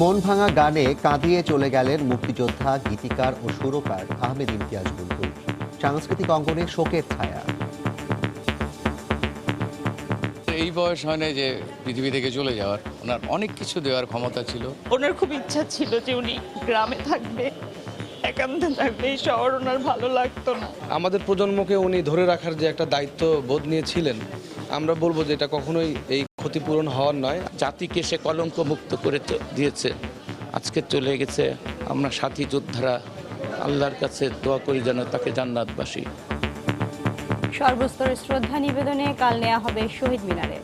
মন ভাঙা গানে কাঁদিয়ে চলে গেলেন মুক্তিযোদ্ধা, গীতিকার ও সুরকার আহমেদ ইমতিয়াজ বুলবুল। সাংস্কৃতিক অঙ্গনে শোকের ছায়া। এই বয়স হয় না যে পৃথিবী থেকে চলে যাওয়ার, ওনার অনেক কিছু দেওয়ার ক্ষমতা ছিল। ওনার খুব ইচ্ছা ছিল যে উনি গ্রামে থাকবে, একান্তে থাকবে, এই শহর ওনার ভালো লাগতো না। আমাদের প্রজন্মকে উনি ধরে রাখার যে একটা দায়িত্ব বোধ নিয়েছিলেন, আমরা বলবো যে এটা কখনোই এই ক্ষতিপূরণ হওয়ার নয়। জাতিকে সে কলঙ্ক মুক্ত করে দিয়েছে, আজকে চলে গেছে। আমরা সাথী যোদ্ধারা আল্লাহর কাছে দোয়া করি যেন তাকে জান্নাতবাসী। সর্বস্তরে শ্রদ্ধা নিবেদনে কাল নেওয়া হবে শহীদ মিনারে।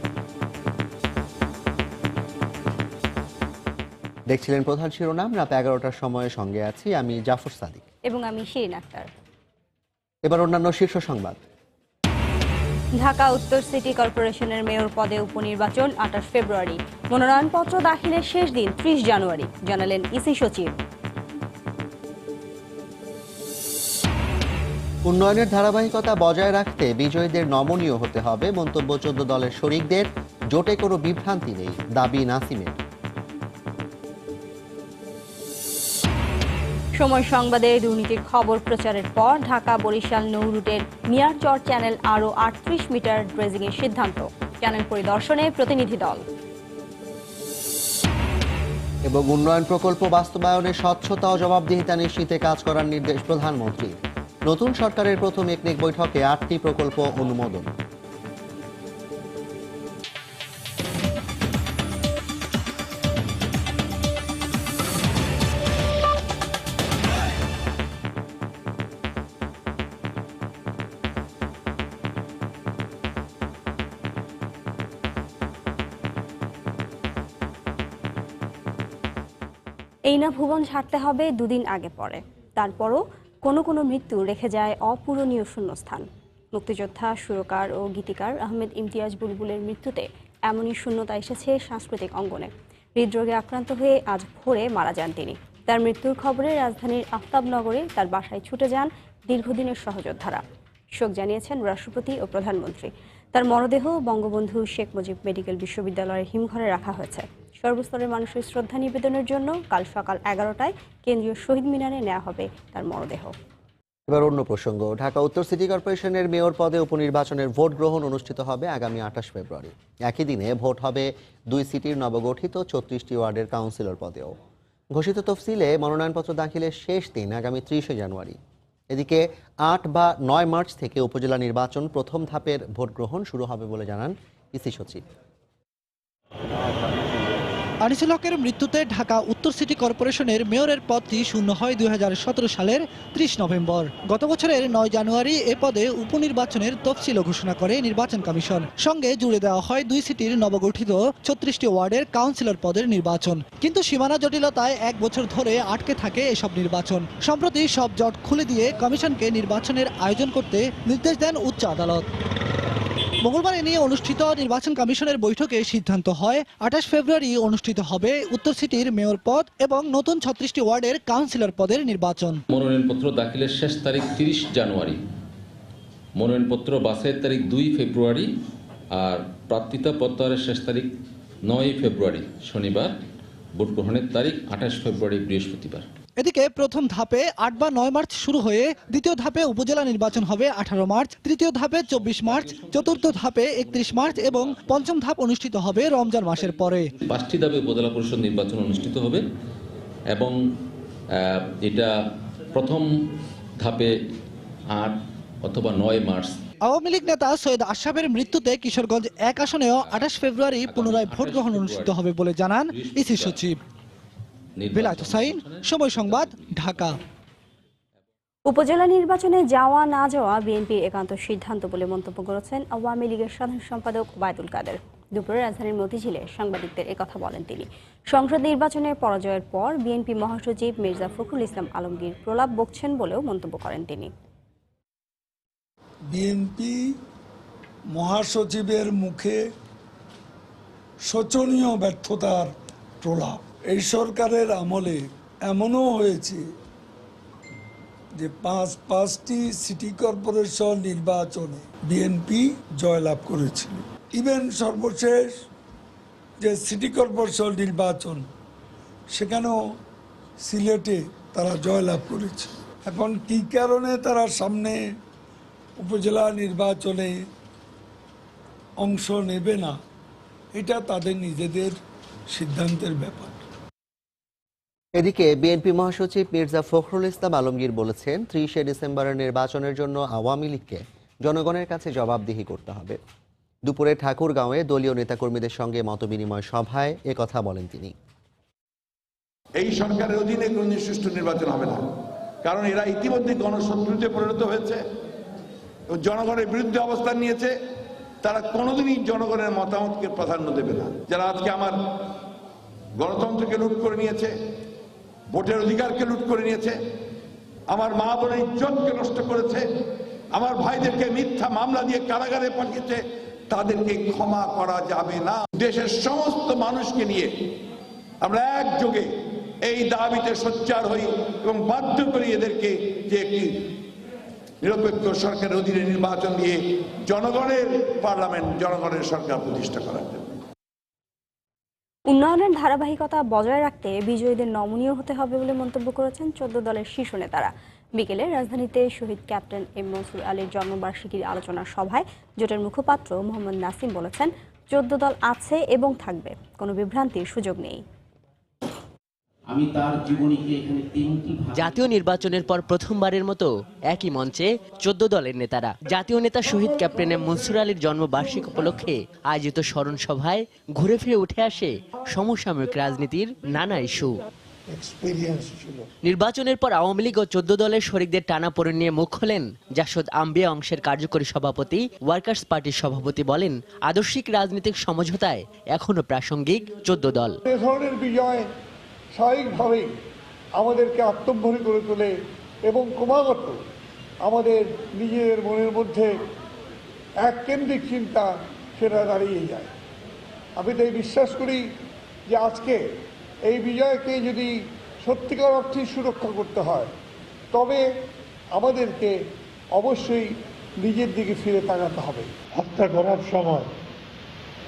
দেখছিলেন প্রধান শিরোনাম। রাত 11টার সময়ে সঙ্গে আছি আমি জাফর সাদিক এবং আমি শিরিন আক্তার। এবার অন্যান্য শীর্ষ সংবাদ। ঢাকা উত্তর সিটি কর্পোরেশনের মেয়র পদে উপনির্বাচন 28 ফেব্রুয়ারি। মনোনয়নপত্র দাখিলের শেষ দিন 30 জানুয়ারি, জানালেন ইসি সচিব। উন্নয়নের ধারাবাহিকতা বজায় রাখতে বিজয়ীদের নমনীয় হতে হবে, মন্তব্য 14 দলের শরিকদের। জোটে কোনো বিভ্রান্তি নেই, দাবি নাসিমের। সময় সংবাদে দুর্নীতির খবর প্রচারের পর ঢাকা বরিশাল নৌ রুটের মিয়ারচর চ্যানেল আরও 38 মিটার ড্রেজিংয়ের সিদ্ধান্ত। চ্যানেল পরিদর্শনে প্রতিনিধি দল। এবং উন্নয়ন প্রকল্প বাস্তবায়নে স্বচ্ছতা ও জবাবদিহিতা নিশ্চিতে কাজ করার নির্দেশ প্রধানমন্ত্রীর। নতুন সরকারের প্রথম একনেক বৈঠকে 8টি প্রকল্প অনুমোদন। এই না ভুবন ছাড়তে হবে দুদিন আগে পরে, তারপরও কোনো কোনো মৃত্যু রেখে যায় অপূরণীয় শূন্যস্থান। মুক্তিযোদ্ধা, সুরকার ও গীতিকার আহমেদ ইমতিয়াজ বুলবুলের মৃত্যুতে এমনই শূন্যতা এসেছে সাংস্কৃতিক অঙ্গনে। হৃদরোগে আক্রান্ত হয়ে আজ ভোরে মারা যান তিনি। তার মৃত্যুর খবরে রাজধানীর আফতাবনগরে তার বাসায় ছুটে যান দীর্ঘদিনের সহযোদ্ধারা। শোক জানিয়েছেন রাষ্ট্রপতি ও প্রধানমন্ত্রী। তার মরদেহ বঙ্গবন্ধু শেখ মুজিব মেডিকেল বিশ্ববিদ্যালয়ের হিমঘরে রাখা হয়েছে। সর্বস্তরের মানুষের শ্রদ্ধা নিবেদনের জন্য কাল সকাল 11টায় কেন্দ্রীয় শহীদ মিনারে নেওয়া হবে তার মরদেহ। এবার অন্য প্রসঙ্গ। ঢাকা উত্তর সিটি কর্পোরেশনের মেয়র পদে উপনির্বাচনের ভোট গ্রহণ অনুষ্ঠিত হবে আগামী 28 ফেব্রুয়ারি। একই দিনে ভোট হবে 2 সিটির নবগঠিত 34টি ওয়ার্ডের কাউন্সিলর পদেও। ঘোষিত তফসিলে মনোনয়নপত্র দাখিলের শেষ দিন আগামী 30 জানুয়ারি। এদিকে 8 বা 9 মার্চ থেকে উপজেলা নির্বাচন প্রথম ধাপের ভোট গ্রহণ শুরু হবে বলে জানান ইসি সচিব। আনিসুল হকের মৃত্যুতে ঢাকা উত্তর সিটি কর্পোরেশনের মেয়রের পদটি শূন্য হয় 2017 সালের 30 নভেম্বর। গত বছরের 9 জানুয়ারি এ পদে উপনির্বাচনের তফসিল ঘোষণা করে নির্বাচন কমিশন। সঙ্গে জুড়ে দেওয়া হয় 2 সিটির নবগঠিত 36টি ওয়ার্ডের কাউন্সিলর পদের নির্বাচন। কিন্তু সীমানা জটিলতায় 1 বছর ধরে আটকে থাকে এসব নির্বাচন। সম্প্রতি সব জট খুলে দিয়ে কমিশনকে নির্বাচনের আয়োজন করতে নির্দেশ দেন উচ্চ আদালত। মঙ্গলবার এ নিয়ে অনুষ্ঠিত নির্বাচন কমিশনের বৈঠকে সিদ্ধান্ত হয় 28 ফেব্রুয়ারি অনুষ্ঠিত হবে উত্তর সিটির মেয়র পদ এবং নতুন 36টি ওয়ার্ডের কাউন্সিলর পদের নির্বাচন। মনোনয়নপত্র দাখিলের শেষ তারিখ 30 জানুয়ারি, মনোনয়নপত্র বাছাইয়ের তারিখ 2 ফেব্রুয়ারি, আর প্রার্থিতা প্রত্যাহারের শেষ তারিখ 9 ফেব্রুয়ারি শনিবার, ভোট গ্রহণের তারিখ 28 ফেব্রুয়ারি বৃহস্পতিবার। এদিকে প্রথম ধাপে 8 বা 9 মার্চ শুরু হয়ে দ্বিতীয় ধাপে উপজেলা নির্বাচন হবে 18 মার্চ, তৃতীয় ধাপে 24 মার্চ, চতুর্থ ধাপে 31 মার্চ এবং পঞ্চম ধাপ অনুষ্ঠিত হবে রমজান মাসের পরে। 5টি ধাপে উপজেলা পরিষদ নির্বাচন অনুষ্ঠিত হবে এবং এটা প্রথম ধাপে 8 অথবা 9 মার্চ। আওয়ামী লীগ নেতা সৈয়দ আশরাফের মৃত্যুতে কিশোরগঞ্জ 1 আসনেও 28 ফেব্রুয়ারি পুনরায় ভোট গ্রহণ অনুষ্ঠিত হবে বলে জানান ইসি সচিব। বিলাত হুসাইন, সময় সংবাদ, ঢাকা। উপজেলা নির্বাচনে যাওয়া না যাওয়া বিএনপির একান্ত সিদ্ধান্ত বলে মন্তব্য করেছেন আওয়ামী লীগের সাধারণ সম্পাদক ওবায়দুল কাদের। দুপুরে রাজধানীর মতিঝিলে সাংবাদিকদের একথা বলেন তিনি। সংসদ নির্বাচনের পরাজয়ের পর বিএনপি মহাসচিব মির্জা ফখরুল ইসলাম আলমগীর প্রলাপ বকছেন বলেও মন্তব্য করেন তিনি। বিএনপি মহাসচিবের মুখে শোচনীয় ব্যর্থতার প্রলাপ। এই সরকারের আমলে এমনও হয়েছে যে 5টি সিটি কর্পোরেশন নির্বাচনে বিএনপি জয়লাভ করেছিল। ইভেন সর্বশেষ যে সিটি কর্পোরেশন নির্বাচন সেখানেও সিলেটে তারা জয়লাভ করেছে। এখন কী কারণে তারা সামনে উপজেলা নির্বাচনে অংশ নেবে না, এটা তাদের নিজেদের সিদ্ধান্তের ব্যাপার। এদিকে বিএনপি মহাসচিব মির্জা ফখরুল ইসলাম আলমগীর বলেছেন 30শে ডিসেম্বরের নির্বাচনের জন্য আওয়ামী লীগকে জনগণের কাছে জবাবদিহি করতে হবে। দুপুরে ঠাকুরগাঁওয়ে দলীয় নেতাকর্মীদের সঙ্গে মতবিনিময় সভায় একথা বলেন তিনি। এই সরকারের অধীনে কোনদিন সুষ্ঠু নির্বাচন হবে না, কারণ এরা ইতিমধ্যে গণশত্রুতে পরিণত হয়েছে এবং জনগণের বিরুদ্ধে অবস্থান নিয়েছে। তারা কোনোদিনই জনগণের মতামতকে প্রাধান্য দেবে না। যারা আজকে আমার গণতন্ত্রকে লুট করে নিয়েছে, ভোটের অধিকারকে লুট করে নিয়েছে, আমার মা বোনের ইজ্জতকে নষ্ট করেছে, আমার ভাইদেরকে মিথ্যা মামলা দিয়ে কারাগারে পাঠিয়েছে, তাদেরকে ক্ষমা করা যাবে না। দেশের সমস্ত মানুষকে নিয়ে আমরা একযোগে এই দাবিতে সোচ্চার হই এবং বাধ্য করি এদেরকে যে একটি নিরপেক্ষ সরকারের অধীনে নির্বাচন দিয়ে জনগণের পার্লামেন্ট, জনগণের সরকার প্রতিষ্ঠা করার জন্য। উন্নয়নের ধারাবাহিকতা বজায় রাখতে বিজয়ীদের নমনীয় হতে হবে বলে মন্তব্য করেছেন 14 দলের শীর্ষ নেতারা। বিকেলে রাজধানীতে শহীদ ক্যাপ্টেন এম মনসুর আলীর জন্মবার্ষিকীর আলোচনা সভায় জোটের মুখপাত্র মোহাম্মদ নাসিম বলেছেন, 14 দল আছে এবং থাকবে, কোনো বিভ্রান্তির সুযোগ নেই। জাতীয় নির্বাচনের পর প্রথমবারের মতো একই মঞ্চে 14 দলের নেতারা। জাতীয় নেতা শহীদ ক্যাপ্টেন এম মনসুর আলীর জন্মবার্ষিকী উপলক্ষে আয়োজিত স্মরণ সভায় ঘুরে ফিরে উঠে আসে সমসাময়িক রাজনীতির নানা ইস্যু। নির্বাচনের পর আওয়ামী লীগ ও 14 দলের শরিকদের টানাপোড়েন নিয়ে মুখ খোলেন জাসদ আম্বিয়া অংশের কার্যকরী সভাপতি ওয়ার্কার্স পার্টির সভাপতি। বলেন, আদর্শিক রাজনৈতিক সমঝোতায় এখনো প্রাসঙ্গিক 14 দল। বিজয় স্বাভাবিকভাবেই আমাদেরকে আত্মম্ভরী করে তোলে এবং ক্রমাগত আমাদের নিজেদের মনের মধ্যে এক কেন্দ্রিক চিন্তা সেটা দাঁড়িয়ে যায়। আমি তাই বিশ্বাস করি যে আজকে এই বিজয়কে যদি সত্যিকার অর্থে সুরক্ষা করতে হয়, তবে আমাদেরকে অবশ্যই নিজের দিকে ফিরে তাকাতে হবে। হত্যা করার সময়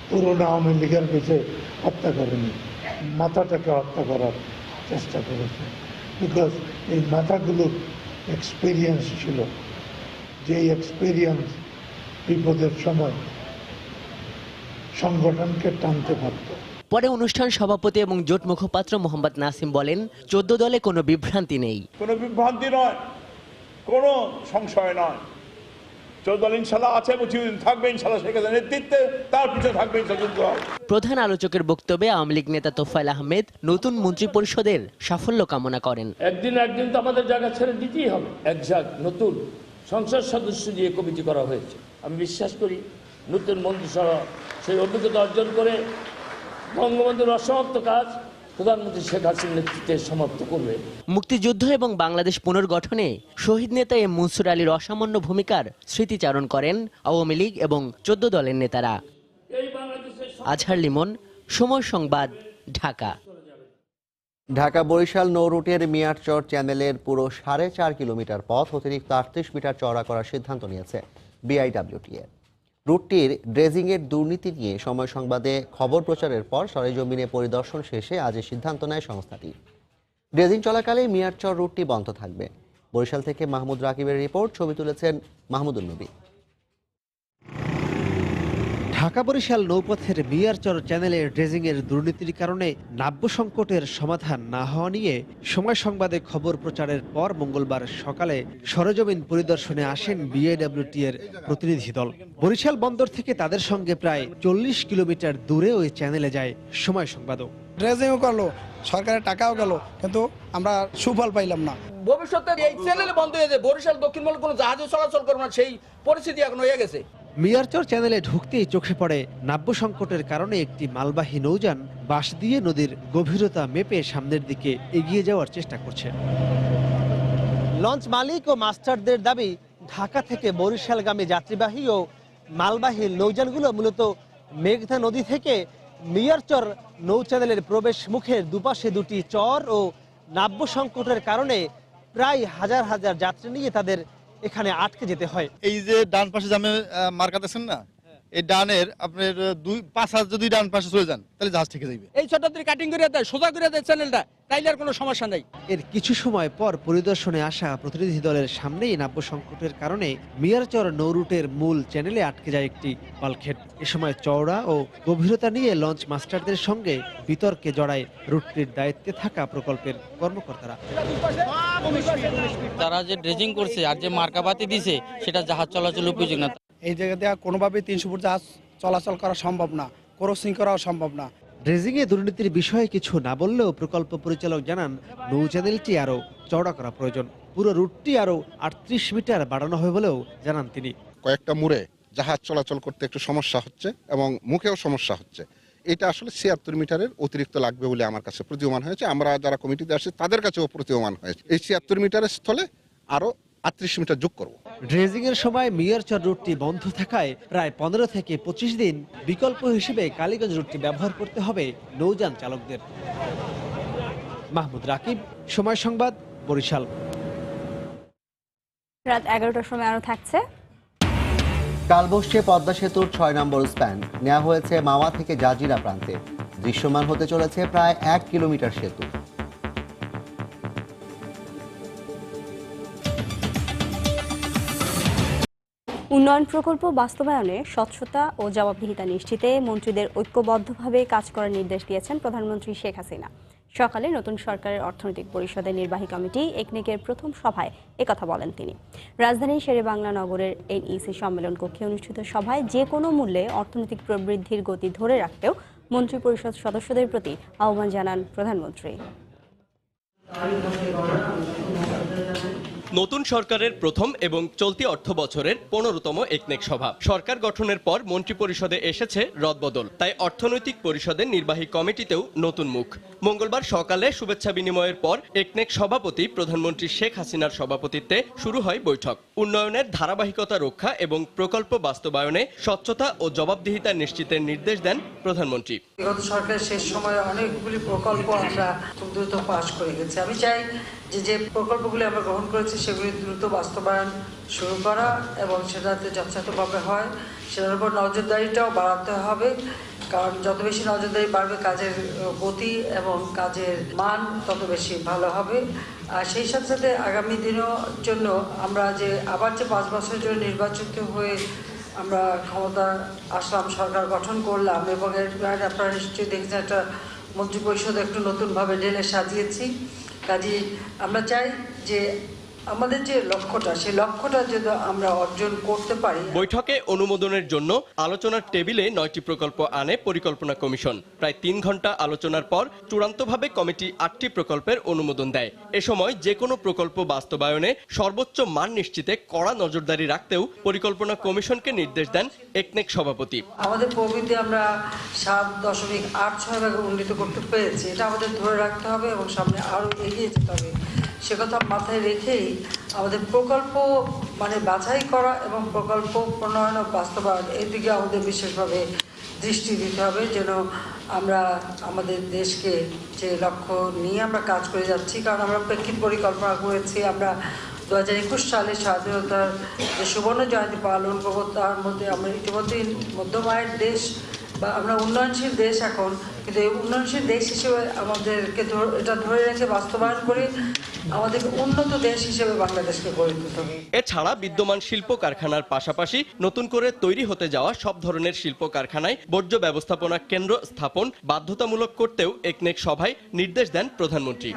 পুরোনো আওয়ামী লীগের কাছে হত্যা করেনি, মাথাটাকে হত্যা করার চেষ্টা করেছে। বিকজ এই মাথাগুলোর এক্সপিরিয়েন্স ছিল, যে এক্সপিরিয়েন্স বিপদের সময় সংগঠনকে টানতে পারত। পরে অনুষ্ঠান সভাপতি এবং জোট মুখপাত্র মোহাম্মদ নাসিম বলেন, 14 দলে কোনো বিভ্রান্তি নেই। কোনো বিভ্রান্তি নয়, কোনো সংশয় নয়। 14 দল ইনশাল্লাহ আছে, থাকবে ইনশাল্লাহ, সেখানে নেতৃত্বে তার পিছনে থাকবে ইনশাল্লাহ। প্রধান আলোচকের বক্তব্যে আওয়ামী লীগ নেতা তোফায়েল আহমেদ নতুন মন্ত্রী পরিষদের সাফল্য কামনা করেন। একদিন তো আমাদের জায়গা ছেড়ে দিতেই হবে। একজাক নতুন সংসদ সদস্য দিয়ে কমিটি করা হয়েছে। আমি বিশ্বাস করি নতুন মন্ত্রিসভা সেই অভিজ্ঞতা অর্জন করে বঙ্গবন্ধুর অসমাপ্ত কাজ প্রধানমন্ত্রী শেখ হাসিনার নেতৃত্বে সমাপ্ত করবে। মুক্তিযুদ্ধ এবং বাংলাদেশ পুনর্গঠনে শহীদ নেতা এম মনসুর আলীর অসামান্য ভূমিকার স্মৃতিচারণ করেন আওয়ামী লীগ এবং 14 দলের নেতারা। আজহার লিমন, সময় সংবাদ, ঢাকা। ঢাকা বরিশাল নৌ রুটের মিয়ারচর চ্যানেলের পুরো 4.5 কিলোমিটার পথ অতিরিক্ত 38 মিটার চওড়া করার সিদ্ধান্ত নিয়েছে বিআইডব্লিউটিএ। রুটটির ড্রেজিংয়ের দুর্নীতি নিয়ে সময় সংবাদে খবর প্রচারের পর সরেজমিনে পরিদর্শন শেষে আজ সিদ্ধান্ত নেয় সংস্থাটি। ড্রেজিং চলাকালে মিয়ারচর রুটটি বন্ধ থাকবে। বরিশাল থেকে মাহমুদ রাকিবের রিপোর্ট, ছবি তুলেছেন মাহমুদুল নবী। ঢাকা বরিশাল নৌপথের মিয়ারচর চ্যানেলের ড্রেজিংয়ের দুর্নীতির কারণে নাব্য সংকটের সমাধান না হওয়া নিয়ে সময় সংবাদে খবর প্রচারের পর মঙ্গলবার সকালে সরেজমিন পরিদর্শনে আসেন বিআইডব্লিউটি এর প্রতিনিধি দল। বরিশাল বন্দর থেকে তাদের সঙ্গে প্রায় 40 কিলোমিটার দূরে ওই চ্যানেলে যায় সময় সংবাদও। ড্রেজিংও করলো, সরকারের টাকাও গেল, কিন্তু আমরা সুফল পাইলাম না। ভবিষ্যতে এই চ্যানেল বন্ধ হয়ে যায়, বরিশাল দক্ষিণ বল কোনো জাহাজও চলাচল করবে না, সেই পরিস্থিতি এখন হয়ে গেছে। মিয়ারচর চ্যানেলে ঢুকতেই চোখে পড়ে নাব্য সংকটের কারণে একটি মালবাহী নৌযান বাঁশ দিয়ে নদীর গভীরতা মেপে সামনের দিকে এগিয়ে যাওয়ার চেষ্টা করছে। লঞ্চ মালিক ও মাস্টারদের দাবি, ঢাকা থেকে বরিশালগামী যাত্রীবাহী ও মালবাহী নৌযানগুলো মূলত মেঘনা নদী থেকে মিয়ারচর নৌ চ্যানেলের প্রবেশ মুখের দুপাশে দুটি চর ও নাব্য সংকটের কারণে প্রায় হাজার হাজার যাত্রী নিয়ে তাদের এখানে আটকে যেতে হয়। এই যে ডান পাশে জামে মার্কা দেখছেন না, এই ডানের আপনার 5 হাত যদি ডান পাশে চলে যান তাহলে জাহাজ থেকে যাবে। এই ছোটটা কাটিং করে দেয়, সোজা করে দেয় চ্যানেলটা, তাইলে আর কোনো সমস্যা নাই। এর কিছু সময় পর পরিদর্শনে আসা প্রতিনিধি দলের সামনেই নাব্য সংকটের কারণে মিয়ারচর নৌরুটের মূল চ্যানেলে আটকে যায় একটি বাল্কহেড। এ সময় চওড়া ও গভীরতা নিয়ে লঞ্চ মাস্টারদের সঙ্গে বিতর্কে জড়ায় রুটটির দায়িত্বে থাকা প্রকল্পের কর্মকর্তারা। তারা যে ড্রেজিং করছে আর যে মার্কাবাতি দিছে সেটা জাহাজ চলাচল উপযোগী না। এই জায়গাতে কোনোভাবে 300 ফুট জাহাজ চলাচল করা সম্ভব না, ক্রসিং করাও সম্ভব না। ড্রেজিংয়ে দুর্নীতির বিষয়ে কিছু না বললেও প্রকল্প পরিচালক জানান নৌ চ্যানেলটি আরও চওড়া করা প্রয়োজন। পুরো রুটটি আরও 38 মিটার বাড়ানো হবে বলেও জানান তিনি। কয়েকটা মুড়ে জাহাজ চলাচল করতে একটু সমস্যা হচ্ছে এবং মুখেও সমস্যা হচ্ছে। এটা আসলে 76 মিটারের অতিরিক্ত লাগবে বলে আমার কাছে প্রতীয়মান হয়েছে। আমরা যারা কমিটিতে আসছি তাদের কাছেও প্রতীয়মান হয়েছে। এই 76 মিটারের স্থলে আরও 38 মিটার যোগ করব। ড্রেজিং এর সময় মিয়ারচর রুটটি বন্ধ থাকায় প্রায় 15 থেকে 25 দিন বিকল্প হিসেবে কালীগঞ্জ রুটটি ব্যবহার করতে হবে নৌযান চালকদের। মাহমুদ রাকিব, সময় সংবাদ, বরিশাল। রাত 11টার সময় আরো থাকছে। কাল বসছে পদ্মা সেতুর 6 নম্বর স্প্যান। নেওয়া হয়েছে মাওয়া থেকে জাজিরা প্রান্তে। দৃশ্যমান হতে চলেছে প্রায় 1 কিলোমিটার সেতু। উন্নয়ন প্রকল্প বাস্তবায়নে স্বচ্ছতা ও জবাবদিহিতা নিশ্চিতে মন্ত্রীদের ঐক্যবদ্ধভাবে কাজ করার নির্দেশ দিয়েছেন প্রধানমন্ত্রী শেখ হাসিনা। সকালে নতুন সরকারের অর্থনৈতিক পরিষদের নির্বাহী কমিটি একনেকের প্রথম সভায় একথা বলেন তিনি। রাজধানীর শেরেবাংলা নগরের এনইসি সম্মেলন কক্ষে অনুষ্ঠিত সভায় যে কোনো মূল্যে অর্থনৈতিক প্রবৃদ্ধির গতি ধরে রাখতেও মন্ত্রিপরিষদ সদস্যদের প্রতি আহ্বান জানান প্রধানমন্ত্রী। নতুন সরকারের প্রথম এবং চলতি অর্থ বছরের 15তম একনেক সভা। সরকার গঠনের পর মন্ত্রিপরিষদে এসেছে রদবদল, তাই অর্থনৈতিক পরিষদের নির্বাহী কমিটিতেও নতুন মুখ। মঙ্গলবার সকালে শুভেচ্ছা বিনিময়ের পর একনেক সভাপতি প্রধানমন্ত্রী শেখ হাসিনার সভাপতিত্বে শুরু হয় বৈঠক। উন্নয়নের ধারাবাহিকতা রক্ষা এবং প্রকল্প বাস্তবায়নে স্বচ্ছতা ও জবাবদিহিতা নিশ্চিতের নির্দেশ দেন প্রধানমন্ত্রী। বিগত সরকারের শেষ সময়ে অনেকগুলি প্রকল্প আমরা খুব দ্রুত পাস করে গেছি। আমি চাই যে প্রকল্পগুলি আমরা গ্রহণ করেছি সেগুলি দ্রুত বাস্তবায়ন শুরু করা এবং সেটাতে যথাযথভাবে হয় সেটার উপর নজরদারিটাও বাড়াতে হবে, কারণ যত বেশি নজরদারি বাড়বে কাজের গতি এবং কাজের মান তত বেশি ভালো হবে। আর সেই সাথে সাথে আগামী দিনের জন্য আমরা যে আবার যে 5 বছরের জন্য নির্বাচিত হয়ে আমরা ক্ষমতা আসলাম, সরকার গঠন করলাম এবং এর আপনারা নিশ্চয়ই দেখছেন একটা মন্ত্রিপরিষদ একটু নতুনভাবে ঢেলে সাজিয়েছি। কাজেই আমরা চাই যে আমাদের যে লক্ষ্যটা সেই লক্ষ্যটা যদি আমরা অর্জন করতে পারি। বৈঠকে অনুমোদনের জন্য আলোচনার টেবিলে 9টি প্রকল্প আনে পরিকল্পনা কমিশন। প্রায় 3 ঘন্টা আলোচনার পর চূড়ান্তভাবে কমিটি 8টি প্রকল্পের অনুমোদন দেয়। এ সময় যে কোনো প্রকল্প বাস্তবায়নে সর্বোচ্চ মান নিশ্চিতে কড়া নজরদারি রাখতেও পরিকল্পনা কমিশনকে নির্দেশ দেন একনেক সভাপতি। আমাদের প্রবৃদ্ধি আমরা 7.86 ভাগে উন্নীত করতে পেরেছি, এটা আমাদের ধরে রাখতে হবে এবং সামনে আরও এগিয়ে যেতে হবে। সে কথা মাথায় রেখেই আমাদের প্রকল্প বাছাই করা এবং প্রকল্প প্রণয়ন ও বাস্তবায়ন এই দিকে আমাদের বিশেষভাবে দৃষ্টি দিতে হবে, যেন আমরা আমাদের দেশকে যে লক্ষ্য নিয়ে আমরা কাজ করে যাচ্ছি। কারণ আমরা প্রেক্ষিত পরিকল্পনা করেছি, আমরা 2021 সালে স্বাধীনতার যে সুবর্ণ জয়ন্তী পালন করবো, তার মধ্যে আমরা ইতিমধ্যেই মধ্যম আয়ের দেশ বা আমরা উন্নয়নশীল দেশ এখন, কিন্তু এই উন্নয়নশীল দেশ হিসেবে আমাদেরকে এটা ধরে রেখে বাস্তবায়ন করে আমাদের উন্নত দেশ হিসেবে বাংলাদেশকে গড়ে তুলতে হবে। এছাড়া বিদ্যমান শিল্প কারখানার পাশাপাশি নতুন করে তৈরি হতে যাওয়া সব ধরনের শিল্প কারখানায় বর্জ্য ব্যবস্থাপনা কেন্দ্র স্থাপন বাধ্যতামূলক করতেও একনেক সভায় নির্দেশ দেন প্রধানমন্ত্রী।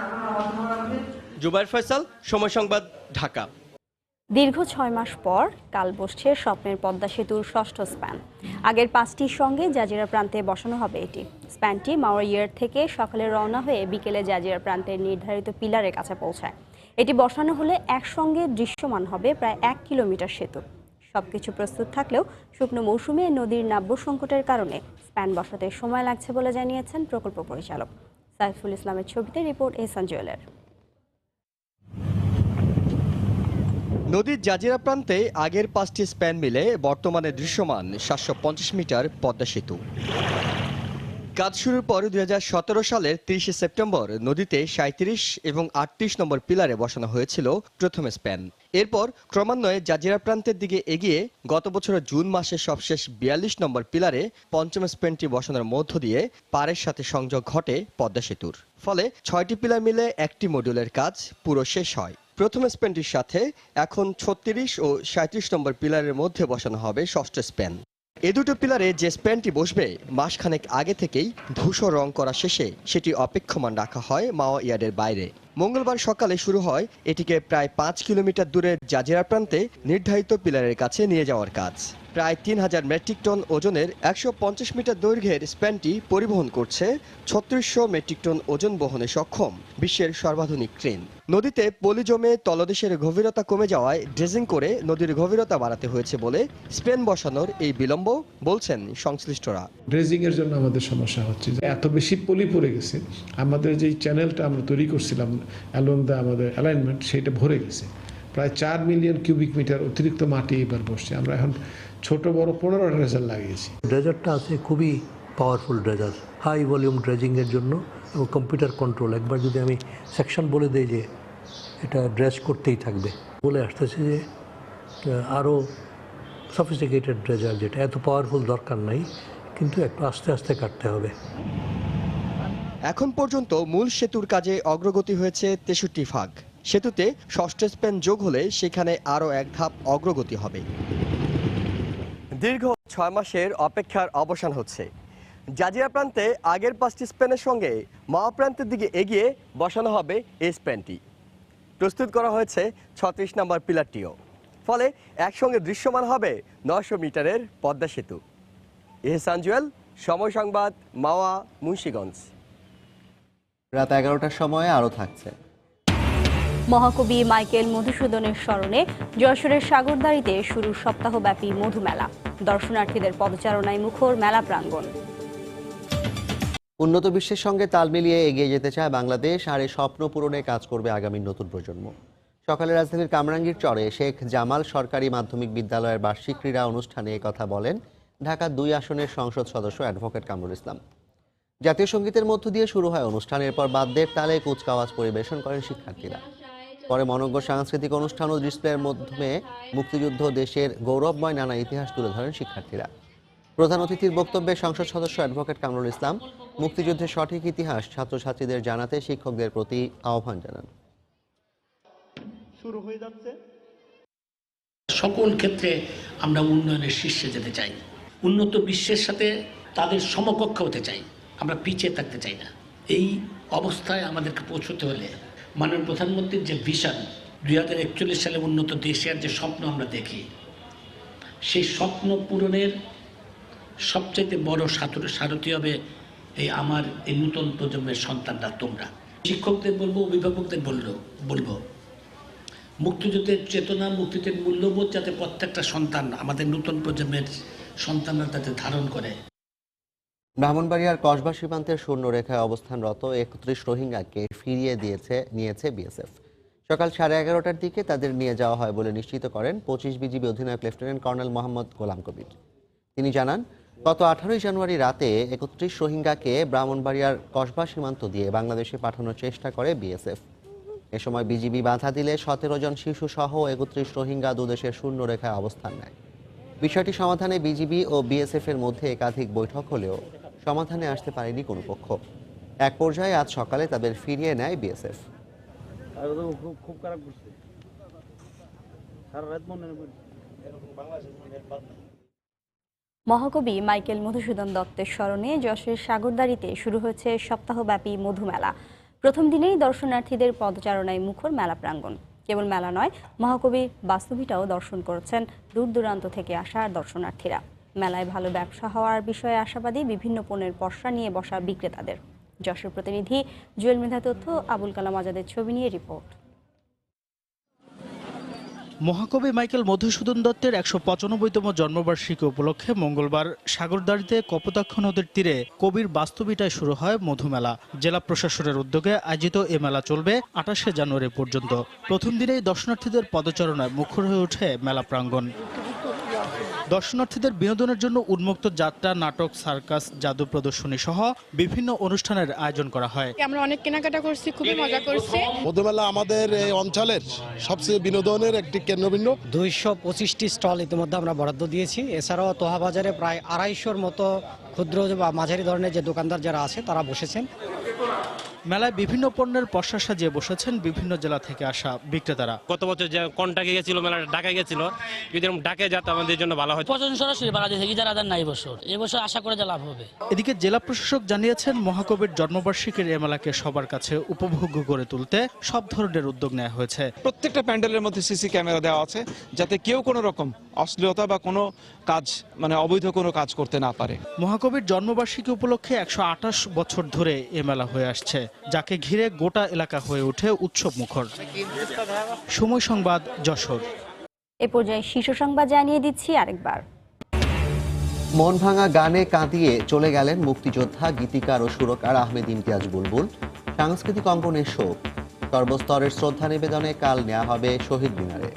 জুবাইর ফয়সাল, সময় সংবাদ, ঢাকা। দীর্ঘ 6 মাস পর কাল বসছে স্বপ্নের পদ্মা সেতুর 6ষ্ঠ স্প্যান। আগের 5টির সঙ্গে জাজিরা প্রান্তে বসানো হবে এটি। স্প্যানটি মাওয়া থেকে সকালে রওনা হয়ে বিকেলে জাজিরা প্রান্তের নির্ধারিত পিলারের কাছে পৌঁছায়। এটি বসানো হলে একসঙ্গে দৃশ্যমান হবে প্রায় 1 কিলোমিটার সেতু। সবকিছু প্রস্তুত থাকলেও শুকনো মৌসুমে নদীর নাব্য সংকটের কারণে স্প্যান বসাতে সময় লাগছে বলে জানিয়েছেন প্রকল্প পরিচালক। সাইফুল ইসলামের ছবিতে রিপোর্ট এহসান জুয়েলের। নদীর জাজিরা প্রান্তে আগের 5টি স্প্যান মিলে বর্তমানে দৃশ্যমান 750 মিটার পদ্মা সেতু। কাজ শুরুর পর 2017 সালের 30 সেপ্টেম্বর নদীতে 37 এবং 38 নম্বর পিলারে বসানো হয়েছিল প্রথম স্প্যান। এরপর ক্রমান্বয়ে জাজিরা প্রান্তের দিকে এগিয়ে গত বছরের জুন মাসে সবশেষ 42 নম্বর পিলারে পঞ্চম স্প্যানটি বসানোর মধ্য দিয়ে পাড়ের সাথে সংযোগ ঘটে পদ্মা সেতুর। ফলে 6টি পিলার মিলে একটি মডিউলের কাজ পুরো শেষ হয়। প্রথম স্প্যানটির সাথে এখন 36 ও 37 নম্বর পিলারের মধ্যে বসানো হবে ষষ্ঠ স্প্যান। এ দুটো পিলারে যে স্প্যানটি বসবে মাসখানেক আগে থেকেই ধূসর রং করা শেষে সেটি অপেক্ষমান রাখা হয় মাওয়া ইয়ার্ডের বাইরে। মঙ্গলবার সকালে শুরু হয় এটিকে প্রায় 5 কিলোমিটার দূরের জাজিরা প্রান্তে নির্ধারিত পিলারের কাছে নিয়ে যাওয়ার কাজ। প্রায় 3000 মেট্রিক টন ওজনের 150 মিটার দৈর্ঘ্যের স্প্যানটি পরিবহন করছে 3600 মেট্রিক টন ওজন বহনে সক্ষম বিশ্বের সর্বাধুনিক ক্রেন। নদীতে পলি জমে তলদেশের গভীরতা কমে যাওয়ায় ড্রেজিং করে নদীর গভীরতা বাড়াতে হয়েছে বলে স্পেন বসানোর এই বিলম্ব বলছেন সংশ্লিষ্টরা। ড্রেজিং এর জন্য আমাদের সমস্যা হচ্ছে, এত বেশি পলি পড়ে গেছে, আমাদের যে চ্যানেলটা আমরা তৈরি করছিলাম অ্যালং দ্য আমাদের অ্যালাইনমেন্ট সেটা ভরে গেছে। প্রায় 4 মিলিয়ন কিউবিক মিটার অতিরিক্ত মাটি এবার বসছে। আমরা এখন ছোট বড় 15টা ড্রেজার লাগিয়েছি। ড্রেজারটা আছে খুবই পাওয়ারফুল ড্রেজার, হাই ভলিউম ড্রেজিংয়ের জন্য এবং কম্পিউটার কন্ট্রোল। একবার যদি আমি সেকশন বলে দিই যে এটা ড্রেস করতেই থাকবে, বলে আসতেছে যে আরও সফিস্টিকেটেড ড্রেজার যেটা এত পাওয়ারফুল দরকার নাই, কিন্তু একটু আস্তে আস্তে কাটতে হবে। এখন পর্যন্ত মূল সেতুর কাজে অগ্রগতি হয়েছে 63 ভাগ। সেতুতে ষষ্ঠ স্প্যান যোগ হলে সেখানে আরও এক ধাপ অগ্রগতি হবে। দীর্ঘ 6 মাসের অপেক্ষার অবসান হচ্ছে। জাজিরা প্রান্তে আগের 5টি স্প্যানের সঙ্গে মাওয়া প্রান্তের দিকে এগিয়ে বসানো হবে এই স্প্যানটি। প্রস্তুত করা হয়েছে 36 নম্বর পিলারটিও। ফলে একসঙ্গে দৃশ্যমান হবে 900 মিটারের পদ্মা সেতু। এহসান জুয়েল, সময় সংবাদ, মাওয়া, মুন্সিগঞ্জ। রাত 11টার সময় আরও থাকছে। মহাকবি মাইকেল মধুসূদনের স্মরণে যশোরের সাগরদাঁড়িতে শুরু সপ্তাহব্যাপী মধুমেলা। দর্শনার্থীদের পদচারণায় মুখর মেলা প্রাঙ্গণ। উন্নত বিশ্বের সঙ্গে তাল মিলিয়ে এগিয়ে যেতে চায় বাংলাদেশ, আর এই স্বপ্ন পূরণে কাজ করবে আগামীর নতুন প্রজন্ম। সকালে রাজধানীর কামরাঙ্গীর চরে শেখ জামাল সরকারি মাধ্যমিক বিদ্যালয়ের বার্ষিক ক্রীড়া অনুষ্ঠানে কথা বলেন ঢাকা 2 আসনের সংসদ সদস্য অ্যাডভোকেট কামরুল ইসলাম। জাতীয় সঙ্গীতের মধ্য দিয়ে শুরু হয় অনুষ্ঠান। এরপর বাদ্যের তালে কুচকাওয়াজ পরিবেশন করেন শিক্ষার্থীরা। পরে মনোজ্ঞ সাংস্কৃতিক অনুষ্ঠান ও ডিসপ্লের মাধ্যমে মুক্তিযুদ্ধ, দেশের গৌরবময় নানা ইতিহাস তুলে ধরেন শিক্ষার্থীরা। প্রধান অতিথির বক্তব্যে সংসদ সদস্য অ্যাডভোকেট কামরুল ইসলাম মুক্তিযুদ্ধের সঠিক ইতিহাস ছাত্রছাত্রীদের জানাতে শিক্ষকদের প্রতি আহ্বান জানান। শুরু হয়ে যাচ্ছে। সকল ক্ষেত্রে আমরা উন্নয়নের শীর্ষে যেতে চাই, উন্নত বিশ্বের সাথে তাদের সমকক্ষ হতে চাই, আমরা পিছিয়ে থাকতে চাই না। এই অবস্থায় আমাদেরকে পৌঁছতে হলে মাননীয় প্রধানমন্ত্রীর যে ভিশন 2041 সালে উন্নত দেশের যে স্বপ্ন আমরা দেখি, সেই স্বপ্ন পূরণের সবচেয়ে বড় সারথি হবে এই নতুন প্রজন্মের সন্তানরা, তোমরা। শিক্ষকদের বলবো, অভিভাবকদের বলবো মুক্তিযুদ্ধের চেতনা, মুক্তিযুদ্ধের মূল্যবোধ যাতে প্রত্যেকটা সন্তান, আমাদের নতুন প্রজন্মের সন্তানরা যাতে ধারণ করে। ব্রাহ্মণবাড়িয়ার কসবা সীমান্তের শূন্যরেখায় অবস্থানরত 31 রোহিঙ্গাকে ফিরিয়ে নিয়েছে বিএসএফ। সকাল 11:30টার দিকে তাদের নিয়ে যাওয়া হয় বলে নিশ্চিত করেন 25 বিজিবি অধিনায়ক লেফটেন্যান্ট কর্নেল মোহাম্মদ গোলাম কবির। তিনি জানান, গত 18 জানুয়ারি রাতে 31 রোহিঙ্গাকে ব্রাহ্মণবাড়িয়ার কসবা সীমান্ত দিয়ে বাংলাদেশে পাঠানোর চেষ্টা করে বিএসএফ। এ সময় বিজিবি বাধা দিলে 17 জন শিশু সহ 31 রোহিঙ্গা দুদেশের শূন্যরেখায় অবস্থান নেয়। বিষয়টি সমাধানে বিজিবি ও বিএসএফ এর মধ্যে একাধিক বৈঠক হলেও সমাধানে আসতে পারেনি কোনো পক্ষ। এক পর্যায়ে আজ সকালে তাদের ফিরিয়ে নেয় বিএসএফ। মহাকবি মাইকেল মধুসূদন দত্তের স্মরণে যশোরের সাগরদাঁড়িতে শুরু হয়েছে সপ্তাহব্যাপী মধুমেলা। প্রথম দিনেই দর্শনার্থীদের পদচারণায় মুখর মেলা প্রাঙ্গণ। কেবল মেলা নয়, মহাকবির বাস্তবিটাও দর্শন করেছেন দূর দূরান্ত থেকে আসা দর্শনার্থীরা। মেলায় ভালো ব্যবসা হওয়ার বিষয়ে আশাবাদী বিভিন্ন পণ্যের পসরা নিয়ে বসা বিক্রেতাদের। যশোর প্রতিনিধি জুয়েল মৃধা তথ্য, আবুল কালাম আজাদের ছবি নিয়ে রিপোর্ট। মহাকবি মাইকেল মধুসূদন দত্তের 195তম জন্মবার্ষিকী উপলক্ষে মঙ্গলবার সাগরদাঁড়িতে কপোতাক্ষ নদীর তীরে কবির বাস্তবিটায় শুরু হয় মধুমেলা। জেলা প্রশাসনের উদ্যোগে আয়োজিত এ মেলা চলবে 28শে জানুয়ারি পর্যন্ত। প্রথম দিনেই দর্শনার্থীদের পদচারণায় মুখর হয়ে ওঠে মেলা প্রাঙ্গণ। দর্শনার্থীদের বিনোদনের জন্য উন্মুক্ত যাত্রা, নাটক, সার্কাস, জাদু প্রদর্শনী সহ বিভিন্ন অনুষ্ঠানের আয়োজন করা হয়। আমরা অনেক কেনাকাটা করছি, খুবই মজা করছি। মধুমেলা আমাদের এই অঞ্চলের সবচেয়ে বিনোদনের একটি কেন্দ্রবিন্দু। 225টি স্টল ইতিমধ্যে আমরা বরাদ্দ দিয়েছি। এছাড়াও তোহা বাজারে প্রায় 250-র মতো ক্ষুদ্র বা মাঝারি ধরনের যে দোকানদার যারা আছে তারা বসেছেন। মেলায় বিভিন্ন পণ্যের পসরা সাজিয়ে বসেছেন বিভিন্ন জেলা থেকে আসা বিক্রেতারা। গত বছর যে কন্টাকে গেছিল, মেলাটা ঢাকায় গেছিল, যদি এরকম ঢাকায় যেত আমাদের জন্য ভালো হয়। প্রচন্ড সরাসরি বাংলাদেশ থেকে যারা নাই এবছর আশা করে যে লাভ হবে। এদিকে জেলা প্রশাসক জানিয়েছেন, মহাকবির জন্মবার্ষিকীর এ মেলাকে সবার কাছে উপভোগ্য করে তুলতে সব ধরনের উদ্যোগ নেওয়া হয়েছে। প্রত্যেকটা প্যান্ডেলের মধ্যে সিসি ক্যামেরা দেওয়া আছে, যাতে কেউ কোনো রকম অশ্লীলতা বা কোনো কাজ অবৈধ কোনো কাজ করতে না পারে। মহাকবির জন্মবার্ষিকী উপলক্ষে 128 বছর ধরে এ মেলা হয়ে আসছে, যাকে ঘিরে গোটা এলাকা হয়ে ওঠে উৎসব মুখর। সময় সংবাদ, যশোর। এ পর্যায়ে শীর্ষ সংবাদ জানিয়ে দিচ্ছি আরেকবার। মন ভাঙা গানে কাঁদিয়ে চলে গেলেন মুক্তিযোদ্ধা, গীতিকার ও সুরকার আহমেদ ইমতিয়াজ বুলবুল। সাংস্কৃতিক অঙ্গনে শোক, সর্বস্তরের শ্রদ্ধা নিবেদনে কাল নেওয়া হবে শহীদ মিনারে।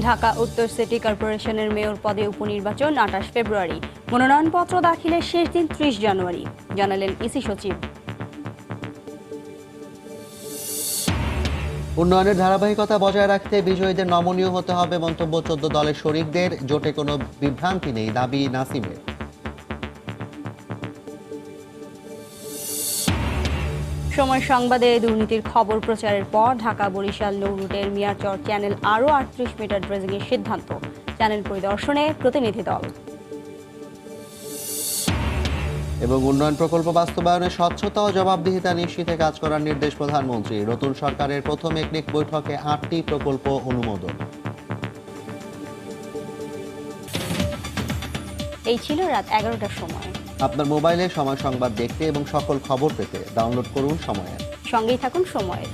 ঢাকা উত্তর সিটি কর্পোরেশনের মেয়র পদে উপনির্বাচন 28 ফেব্রুয়ারি। মনোনয়নপত্র দাখিলের শেষ দিন 30 জানুয়ারি, জানালেন ইসি সচিব। উন্নয়নের ধারাবাহিকতা বজায় রাখতে বিজয়ীদের নমনীয় হতে হবে মন্তব্য 14 দলের শরিকদের। জোটে কোনো বিভ্রান্তি নেই, দাবি নাসিমের। সময় সংবাদে দুর্নীতির খবর প্রচারের পর ঢাকা বরিশাল নৌ রুটের মিয়ারচর চ্যানেল আরও 38 মিটার ড্রেজিংয়ের সিদ্ধান্ত। চ্যানেল পরিদর্শনে প্রতিনিধি দল। এবং উন্নয়ন প্রকল্প বাস্তবায়নে স্বচ্ছতা ও জবাবদিহিতা নিশ্চিতে কাজ করার নির্দেশ প্রধানমন্ত্রী। নতুন সরকারের প্রথম একনেক বৈঠকে 8টি প্রকল্প অনুমোদন। এই ছিল রাত 11টার সময়। আপনার মোবাইলে সময় সংবাদ দেখতে এবং সকল খবর পেতে ডাউনলোড করুন সময় অ্যাপ। সঙ্গেই থাকুন সময়ের।